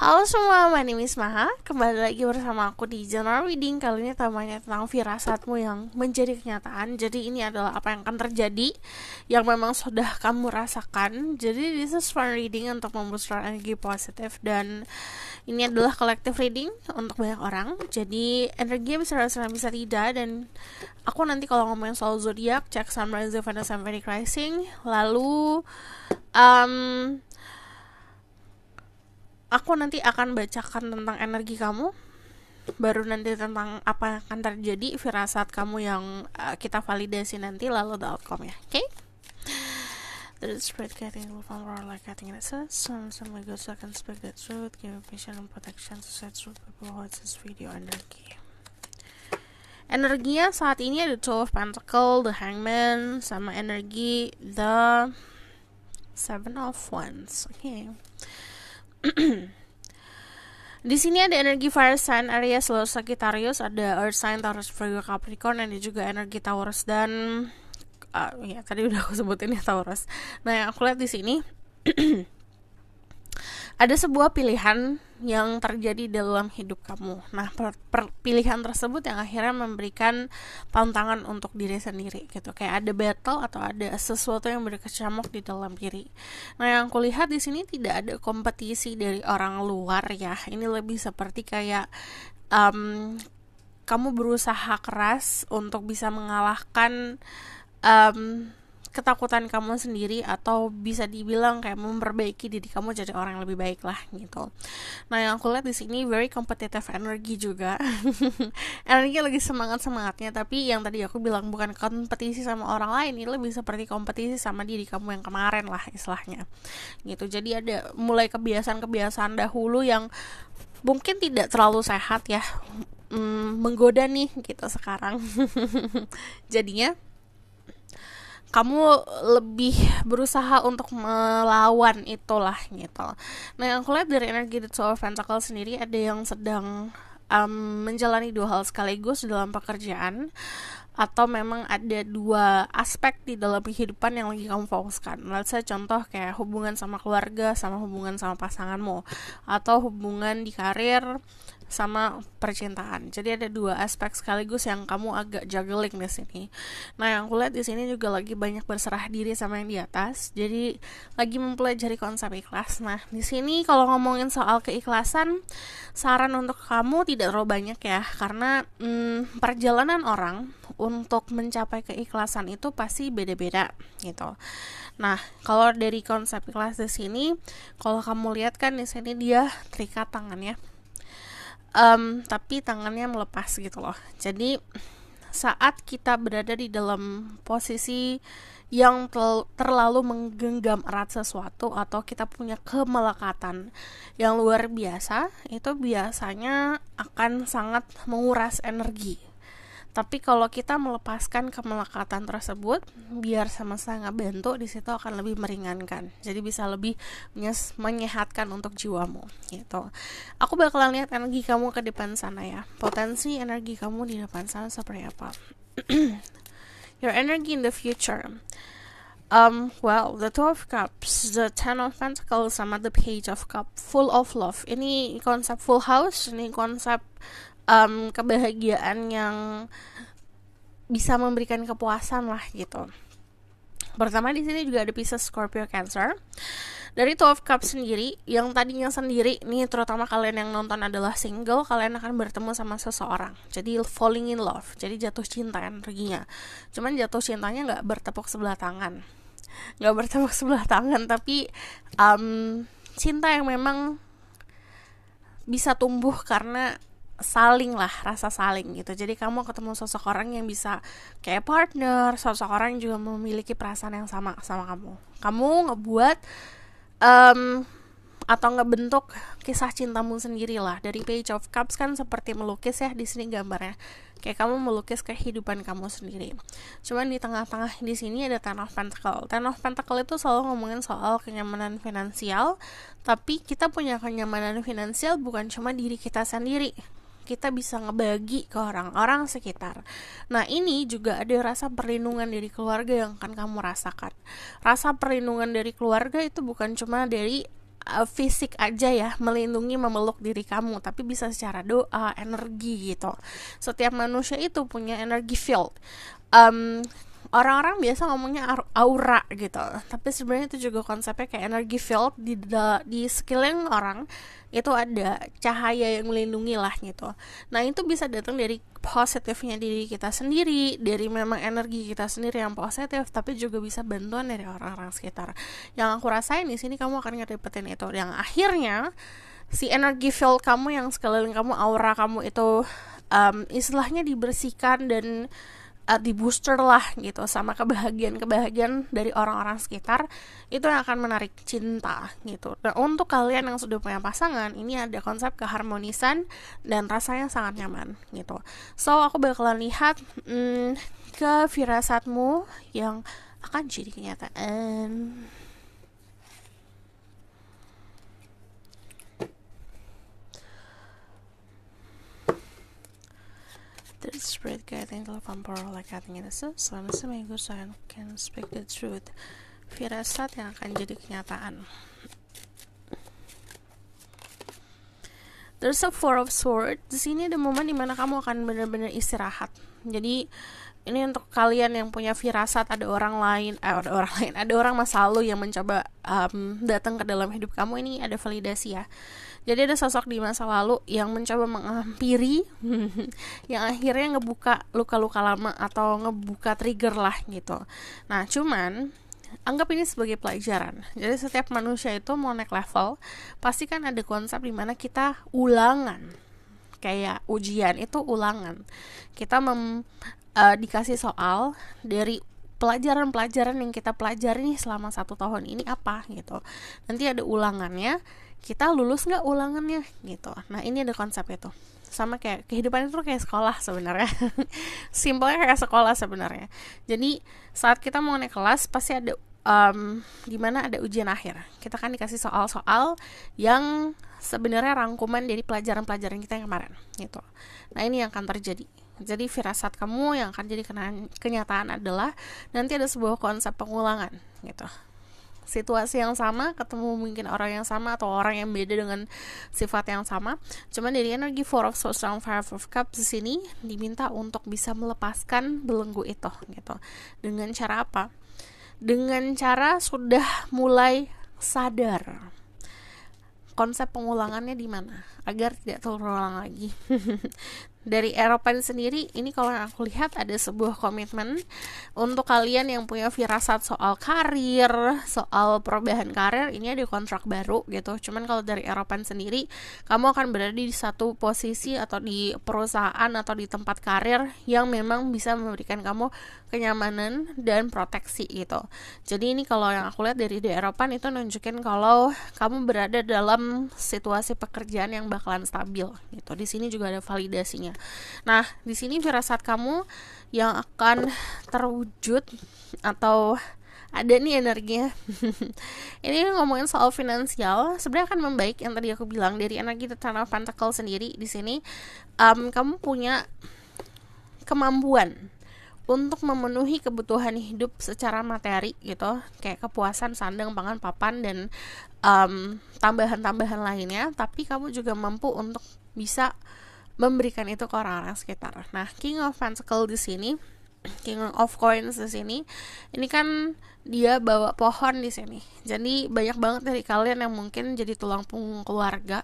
Halo semua, my name is Maha. Kembali lagi bersama aku di General Reading. Kali ini temanya tentang firasatmu yang menjadi kenyataan. Jadi ini adalah apa yang akan terjadi, yang memang sudah kamu rasakan. Jadi this is fun reading untuk membooster energi positif. Dan ini adalah collective reading untuk banyak orang. Jadi energinya bisa rasakan, bisa tidak. Dan aku nanti kalau ngomongin soal zodiak, cek sunrise, Venus, and Vedic rising. Lalu aku nanti akan bacakan tentang energi kamu, baru nanti tentang apa yang akan terjadi, firasat kamu yang kita validasi nanti, lalu the outcome ya. Oke? The spread getting from more like getting it says some like good second speak the truth, give patient and protection to set truth people who watch this video energi. Energinya saat ini ada Two of Pentacles, the Hangman, sama energi the Seven of Wands. Oke. Di sini ada energi fire sign Aries, lalu Sagittarius, ada earth sign Taurus, Virgo, Capricorn, dan juga energi Taurus dan ya tadi udah aku sebutin ya Taurus. Nah, yang aku lihat di sini ada sebuah pilihan yang terjadi dalam hidup kamu. Nah, pilihan tersebut yang akhirnya memberikan tantangan untuk diri sendiri gitu. Kayak ada battle atau ada sesuatu yang berkecamuk di dalam diri. Nah, yang aku lihat di sini tidak ada kompetisi dari orang luar ya. Ini lebih seperti kayak kamu berusaha keras untuk bisa mengalahkan ketakutan kamu sendiri, atau bisa dibilang kayak memperbaiki diri kamu jadi orang yang lebih baik lah gitu. Nah, yang aku lihat di sini very competitive energy juga. Energinya lagi semangatnya, tapi yang tadi aku bilang bukan kompetisi sama orang lain, ini lebih seperti kompetisi sama diri kamu yang kemarin lah istilahnya gitu. Jadi ada mulai kebiasaan dahulu yang mungkin tidak terlalu sehat ya, menggoda nih gitu sekarang. Jadinya kamu lebih berusaha untuk melawan itulah gitu. Nah, yang aku lihat dari energi The Two of Pentacles sendiri, ada yang sedang menjalani dua hal sekaligus dalam pekerjaan, atau memang ada dua aspek di dalam kehidupan yang lagi kamu fokuskan. Let's say contoh kayak hubungan sama keluarga, sama hubungan sama pasanganmu, atau hubungan di karir sama percintaan. Jadi ada dua aspek sekaligus yang kamu agak juggling di sini. Nah, yang aku lihat di sini juga lagi banyak berserah diri sama yang di atas. Jadi lagi mempelajari konsep ikhlas. Nah, di sini kalau ngomongin soal keikhlasan, saran untuk kamu tidak terlalu banyak ya, karena perjalanan orang untuk mencapai keikhlasan itu pasti beda-beda gitu. Nah, kalau dari konsep ikhlas di sini, kalau kamu lihat kan di sini dia terikat tangannya. Tapi tangannya melepas gitu loh. Jadi saat kita berada di dalam posisi yang terlalu menggenggam erat sesuatu, atau kita punya kemelekatan yang luar biasa, itu biasanya akan sangat menguras energi. Tapi kalau kita melepaskan kemelekatan tersebut, biar sama-sama ngebantu, di situ akan lebih meringankan. Jadi bisa lebih menyehatkan untuk jiwamu gitu. Aku bakalan lihat energi kamu ke depan sana ya. Potensi energi kamu di depan sana seperti apa. Your energy in the future. Well, the Two of Cups, the Ten of Pentacles, sama the Page of Cups, full of love. Ini konsep full house, ini konsep kebahagiaan yang bisa memberikan kepuasan lah gitu. Pertama di sini juga ada Pisces, Scorpio, Cancer. Dari Two of Cups sendiri, yang tadinya sendiri nih, terutama kalian yang nonton adalah single, kalian akan bertemu sama seseorang. Jadi falling in love, jadi jatuh cinta energinya. Cuman jatuh cintanya nggak bertepuk sebelah tangan, tapi cinta yang memang bisa tumbuh karena saling lah, rasa saling gitu. Jadi kamu ketemu sosok orang yang bisa kayak partner, sosok orang yang juga memiliki perasaan yang sama kamu. Kamu ngebuat atau ngebentuk kisah cintamu sendiri lah. Dari Page of Cups kan seperti melukis ya, di sini gambarnya kayak kamu melukis kehidupan kamu sendiri. Cuman di tengah-tengah di sini ada Ten of Pentacles. Ten of Pentacles itu selalu ngomongin soal kenyamanan finansial, tapi kita punya kenyamanan finansial bukan cuma diri kita sendiri, kita bisa ngebagi ke orang-orang sekitar. Nah, ini juga ada rasa perlindungan dari keluarga yang akan kamu rasakan. Rasa perlindungan dari keluarga itu bukan cuma dari fisik aja ya, melindungi, memeluk diri kamu, tapi bisa secara doa, energi gitu. Setiap manusia itu punya energi field. um, Orang-orang biasa ngomongnya aura gitu, tapi sebenarnya itu juga konsepnya kayak energy field. Di sekeliling orang itu ada cahaya yang melindungi lah gitu. Nah itu bisa datang dari positifnya diri kita sendiri, dari memang energi kita sendiri yang positif, tapi juga bisa bantuan dari orang-orang sekitar. Yang aku rasain di sini kamu akan ngedapetin itu, yang akhirnya si energy field kamu yang sekeliling kamu, aura kamu itu istilahnya dibersihkan dan di booster lah gitu sama kebahagiaan dari orang-orang sekitar. Itu yang akan menarik cinta gitu. Dan untuk kalian yang sudah punya pasangan, ini ada konsep keharmonisan dan rasanya sangat nyaman gitu. So aku bakalan lihat ke firasatmu yang akan jadi kenyataan. The spirit guiding telepon power like cutting in the sun. Selama seminggu saya can speak the truth. Firasat yang akan jadi kenyataan. There's a four of swords. Di sini ada momen dimana kamu akan benar-benar istirahat. Jadi ini untuk kalian yang punya firasat ada orang masa lalu yang mencoba datang ke dalam hidup kamu. Ini ada validasi ya. Jadi ada sosok di masa lalu yang mencoba menghampiri yang akhirnya ngebuka luka-luka lama atau ngebuka trigger lah gitu. Nah cuman anggap ini sebagai pelajaran. Jadi setiap manusia itu mau naik level pasti kan ada konsep dimana kita ulangan. Kayak ujian itu ulangan. Kita dikasih soal dari pelajaran-pelajaran yang kita pelajari nih selama 1 tahun ini apa gitu. Nanti ada ulangannya, kita lulus nggak ulangannya gitu. Nah ini ada konsep itu. Sama kayak kehidupan itu kayak sekolah sebenarnya. Simpelnya kayak sekolah sebenarnya. Jadi saat kita mau naik kelas pasti ada dimana ada ujian akhir. Kita kan dikasih soal-soal yang sebenarnya rangkuman dari pelajaran-pelajaran kita yang kemarin gitu. Nah ini yang akan terjadi. Jadi firasat kamu yang akan jadi kenyataan adalah nanti ada sebuah konsep pengulangan gitu. Situasi yang sama, ketemu mungkin orang yang sama atau orang yang beda dengan sifat yang sama. Cuman dari energi Four of Swords dan Five of Cups di sini diminta untuk bisa melepaskan belenggu itu gitu. Dengan cara apa? Dengan cara sudah mulai sadar konsep pengulangannya di mana agar tidak terulang lagi. Dari Eropa sendiri, ini kalau yang aku lihat ada sebuah komitmen untuk kalian yang punya firasat soal karir, soal perubahan karir, ini ada kontrak baru gitu. Cuman kalau dari Eropa sendiri, kamu akan berada di satu posisi atau di perusahaan atau di tempat karir yang memang bisa memberikan kamu kenyamanan dan proteksi gitu. Jadi ini kalau yang aku lihat dari di Eropa itu nunjukin kalau kamu berada dalam situasi pekerjaan yang bakalan stabil gitu. Di sini juga ada validasinya. Nah, di sini firasat kamu yang akan terwujud atau ada nih energinya. Ini ngomongin soal finansial, sebenarnya akan membaik yang tadi aku bilang dari energi The Ten of Pentacles sendiri di sini. Kamu punya kemampuan untuk memenuhi kebutuhan hidup secara materi gitu, kayak kepuasan, sandang, pangan, papan dan tambahan-tambahan lainnya, tapi kamu juga mampu untuk bisa memberikan itu ke orang-orang sekitar. Nah, King of Pentacles di sini, King of Coins di sini, ini kan dia bawa pohon di sini. Jadi banyak banget dari kalian yang mungkin jadi tulang punggung keluarga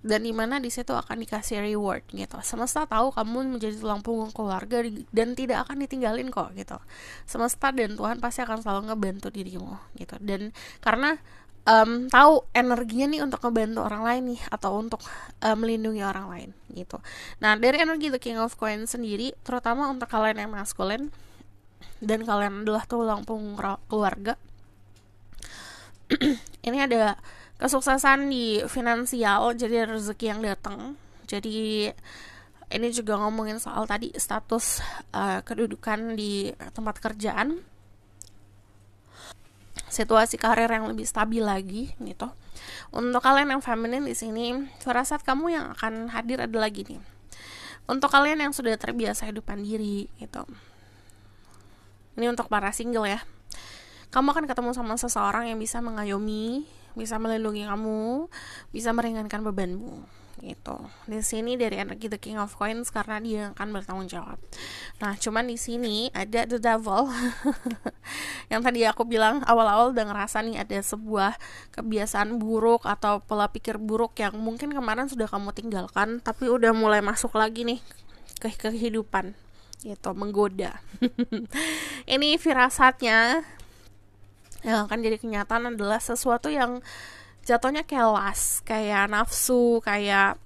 dan dimana di situ akan dikasih reward gitu. Semesta tahu kamu menjadi tulang punggung keluarga dan tidak akan ditinggalin kok gitu. Semesta dan Tuhan pasti akan selalu ngebantu dirimu gitu. Dan karena tahu energinya nih untuk ngebantu orang lain nih atau untuk melindungi orang lain gitu. Nah dari energi The King of Coins sendiri, terutama untuk kalian yang maskulin dan kalian adalah tulang punggung keluarga, ini ada kesuksesan di finansial, jadi rezeki yang datang. Jadi ini juga ngomongin soal tadi status kedudukan di tempat kerjaan, situasi karir yang lebih stabil lagi gitu. Untuk kalian yang feminin di sini, firasat kamu yang akan hadir adalah gini. Untuk kalian yang sudah terbiasa hidup mandiri gitu. Ini untuk para single ya. Kamu akan ketemu sama seseorang yang bisa mengayomi, bisa melindungi kamu, bisa meringankan bebanmu gitu. Di sini dari energi The King of Coins karena dia akan bertanggung jawab. Nah, cuman di sini ada The Devil. Yang tadi aku bilang awal-awal udah ngerasa nih ada sebuah kebiasaan buruk atau pola pikir buruk yang mungkin kemarin sudah kamu tinggalkan, tapi udah mulai masuk lagi nih ke kehidupan gitu, menggoda. Ini firasatnya yang akan jadi kenyataan adalah sesuatu yang jatuhnya kayak las, kayak nafsu, kayak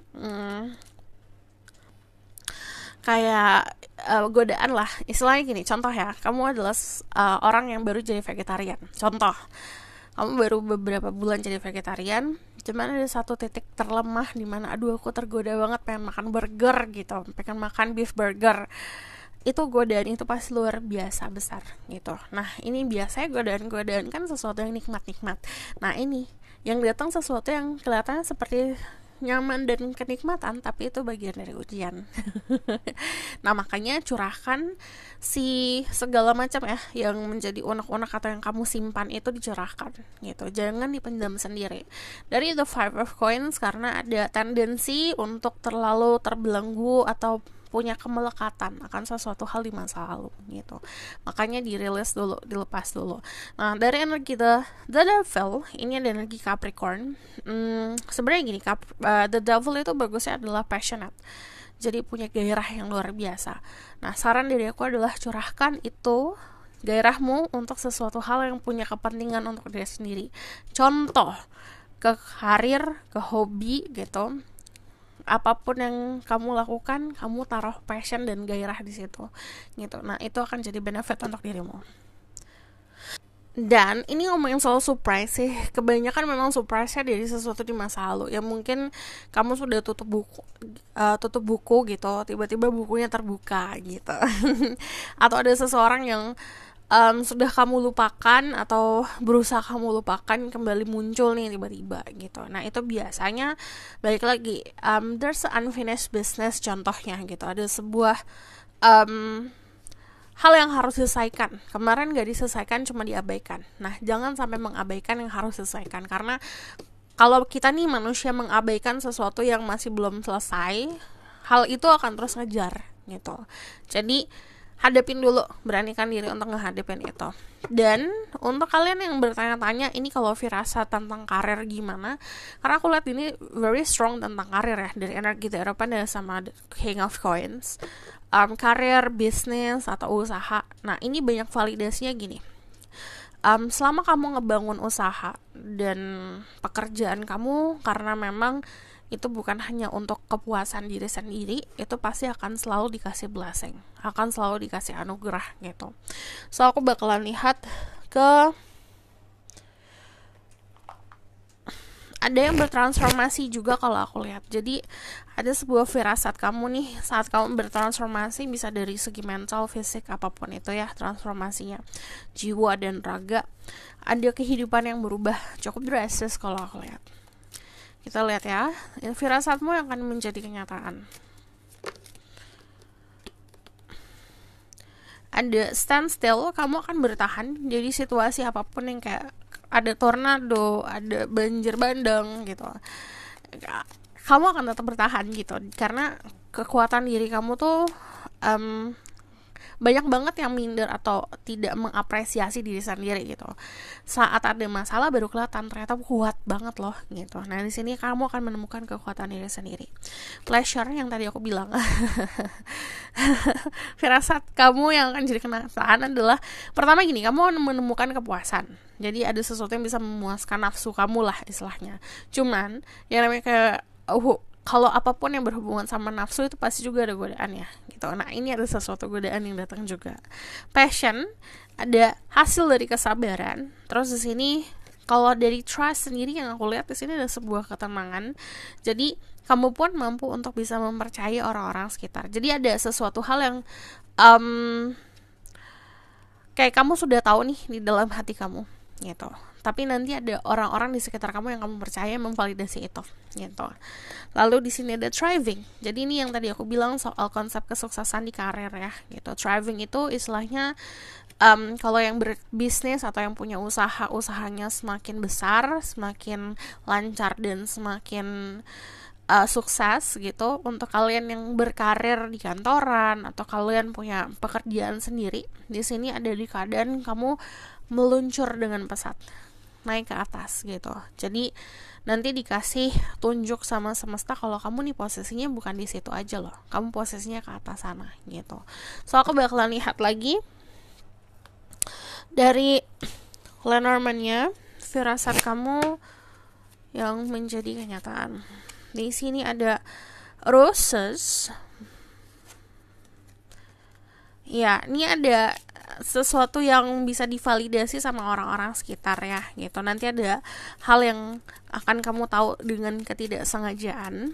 godaan lah. Istilahnya gini, contoh ya, kamu adalah orang yang baru jadi vegetarian. Contoh, kamu baru beberapa bulan jadi vegetarian, cuman ada satu titik terlemah di mana aduh aku tergoda banget pengen makan burger gitu, pengen makan beef burger. Itu godaan itu pasti luar biasa besar gitu. Nah, ini biasanya godaan-godaan kan sesuatu yang nikmat-nikmat. Nah, ini yang datang sesuatu yang kelihatannya seperti nyaman dan kenikmatan, tapi itu bagian dari ujian. Nah, makanya curahkan si segala macam ya yang menjadi unek-unek atau yang kamu simpan itu dicurahkan gitu. Jangan dipendam sendiri. Dari The Five of Coins karena ada tendensi untuk terlalu terbelenggu atau punya kemelekatan akan sesuatu hal di masa lalu gitu. Makanya dirilis dulu, dilepas dulu. Nah, dari energi The Devil, ini ada energi Capricorn. Sebenarnya gini, The Devil itu bagusnya adalah passionate. Jadi punya gairah yang luar biasa. Nah, saran dari aku adalah curahkan itu gairahmu untuk sesuatu hal yang punya kepentingan untuk diri sendiri. Contoh, ke karir, ke hobi gitu. Apapun yang kamu lakukan, kamu taruh passion dan gairah di situ gitu. Nah, itu akan jadi benefit untuk dirimu. Dan ini ngomongin soal surprise sih, kebanyakan memang surprise-nya dari sesuatu di masa lalu yang mungkin kamu sudah tutup buku gitu, tiba-tiba bukunya terbuka gitu. Atau ada seseorang yang sudah kamu lupakan atau berusaha kamu lupakan kembali muncul nih tiba-tiba gitu. Nah, itu biasanya balik lagi there's unfinished business contohnya gitu. Ada sebuah hal yang harus diselesaikan. Kemarin gak diselesaikan, cuma diabaikan. Nah, jangan sampai mengabaikan yang harus diselesaikan karena kalau kita nih manusia mengabaikan sesuatu yang masih belum selesai, hal itu akan terus ngejar gitu. Jadi hadapin dulu, beranikan diri untuk ngehadapin itu. Dan untuk kalian yang bertanya-tanya ini kalau firasat tentang karir gimana, karena aku lihat ini very strong tentang karir ya, dari energi Eropa dan sama King of Coins. Karir, bisnis atau usaha. Nah, ini banyak validasinya gini. Selama kamu ngebangun usaha dan pekerjaan kamu karena memang itu bukan hanya untuk kepuasan diri sendiri, itu pasti akan selalu dikasih blessing, akan selalu dikasih anugerah gitu. So, aku bakalan lihat ke ada yang bertransformasi juga kalau aku lihat. Jadi ada sebuah firasat kamu nih saat kamu bertransformasi, bisa dari segi mental, fisik, apapun itu ya transformasinya, jiwa dan raga. Ada kehidupan yang berubah cukup drastis kalau aku lihat. Kita lihat ya, firasatmu yang akan menjadi kenyataan. Ada stand still, kamu akan bertahan. Jadi situasi apapun yang kayak ada tornado, ada banjir bandang gitu, kamu akan tetap bertahan gitu. Karena kekuatan diri kamu tuh banyak banget yang minder atau tidak mengapresiasi diri sendiri gitu. Saat ada masalah baru kelihatan ternyata kuat banget loh gitu. Nah, di sini kamu akan menemukan kekuatan diri sendiri. Pleasure yang tadi aku bilang. Firasat kamu yang akan jadi kenyataan adalah pertama gini, kamu menemukan kepuasan. Jadi ada sesuatu yang bisa memuaskan nafsu kamu lah istilahnya. Cuman yang namanya kayak kalau apapun yang berhubungan sama nafsu itu pasti juga ada godaan ya gitu. Nah, ini ada sesuatu godaan yang datang juga. Passion, ada hasil dari kesabaran. Terus di sini kalau dari trust sendiri yang aku lihat di sini ada sebuah ketenangan. Jadi kamu pun mampu untuk bisa mempercayai orang-orang sekitar. Jadi ada sesuatu hal yang kayak kamu sudah tahu nih di dalam hati kamu gitu. Tapi nanti ada orang-orang di sekitar kamu yang kamu percaya memvalidasi itu gitu. Lalu di sini ada thriving. Jadi ini yang tadi aku bilang soal konsep kesuksesan di karir ya gitu. Thriving itu istilahnya Kalau yang berbisnis atau yang punya usahanya semakin besar, semakin lancar dan semakin sukses gitu. Untuk kalian yang berkarir di kantoran atau kalian punya pekerjaan sendiri, di sini ada di keadaan kamu meluncur dengan pesat, naik ke atas gitu. Jadi nanti dikasih tunjuk sama semesta kalau kamu nih posisinya bukan di situ aja loh, kamu posisinya ke atas sana gitu. So aku bakalan lihat lagi dari Lenormand-nya, firasat kamu yang menjadi kenyataan. Di sini ada roses. Ya, ini ada sesuatu yang bisa divalidasi sama orang-orang sekitar ya gitu. Nanti ada hal yang akan kamu tahu dengan ketidaksengajaan.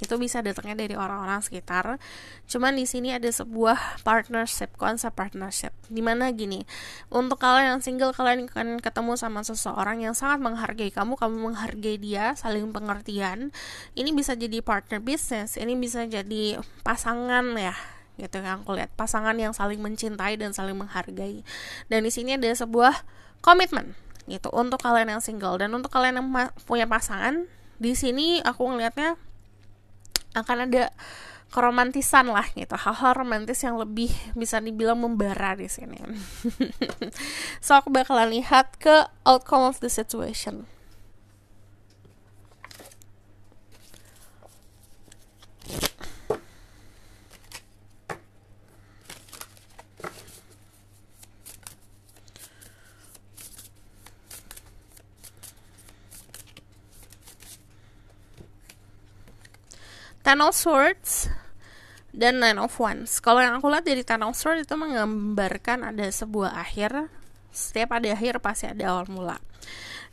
Itu bisa datangnya dari orang-orang sekitar. Cuman di sini ada sebuah partnership, konsep partnership. Dimana gini, untuk kalian yang single, kalian akan ketemu sama seseorang yang sangat menghargai kamu menghargai dia, saling pengertian. Ini bisa jadi partner bisnis, ini bisa jadi pasangan ya, gitu yang aku lihat, pasangan yang saling mencintai dan saling menghargai. Dan di sini ada sebuah komitmen gitu untuk kalian yang single. Dan untuk kalian yang punya pasangan, di sini aku ngelihatnya akan ada keromantisan lah gitu, hal-hal romantis yang lebih bisa dibilang membara di sini. So aku bakalan lihat ke outcome of the situation. Ten of Swords dan Nine of Wands. Kalau yang aku lihat dari Ten of Swords itu menggambarkan ada sebuah akhir. Setiap ada akhir pasti ada awal mula.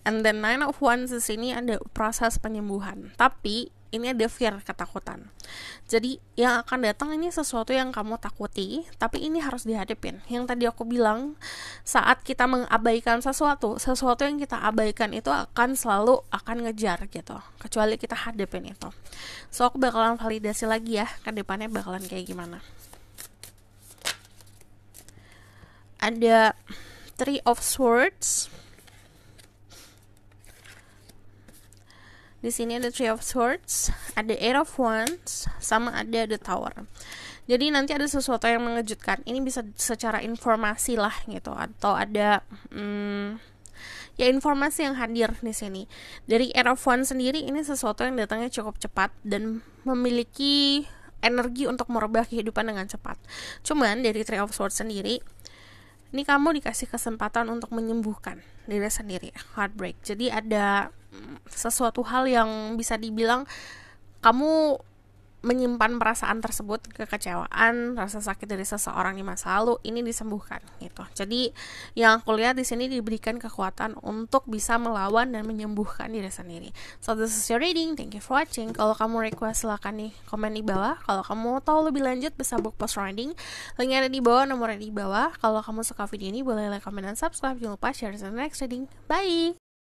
And then Nine of Wands di sini ada proses penyembuhan. Tapi ini ada fear, ketakutan. Jadi yang akan datang ini sesuatu yang kamu takuti, tapi ini harus dihadapin. Yang tadi aku bilang, saat kita mengabaikan sesuatu yang kita abaikan itu akan selalu akan ngejar gitu, kecuali kita hadapin itu. So aku bakalan validasi lagi ya, ke depannya bakalan kayak gimana. Ada Three of Swords. Di sini ada Three of Swords, ada Eight of Wands, sama ada The Tower. Jadi nanti ada sesuatu yang mengejutkan. Ini bisa secara informasi lah gitu, atau ada ya informasi yang hadir di sini. Dari Eight of Wands sendiri, ini sesuatu yang datangnya cukup cepat dan memiliki energi untuk merubah kehidupan dengan cepat. Cuman dari Three of Swords sendiri, ini kamu dikasih kesempatan untuk menyembuhkan diri sendiri, heartbreak. Jadi ada sesuatu hal yang bisa dibilang kamu menyimpan perasaan tersebut, kekecewaan, rasa sakit dari seseorang di masa lalu, ini disembuhkan gitu. Jadi yang aku lihat di sini diberikan kekuatan untuk bisa melawan dan menyembuhkan diri sendiri. So this is your reading. Thank you for watching. Kalau kamu request silakan nih komen di bawah. Kalau kamu tahu lebih lanjut bisa book post reading. Linknya ada di bawah, nomornya di bawah. Kalau kamu suka video ini boleh like, comment, dan subscribe. Jangan lupa share the next reading. Bye.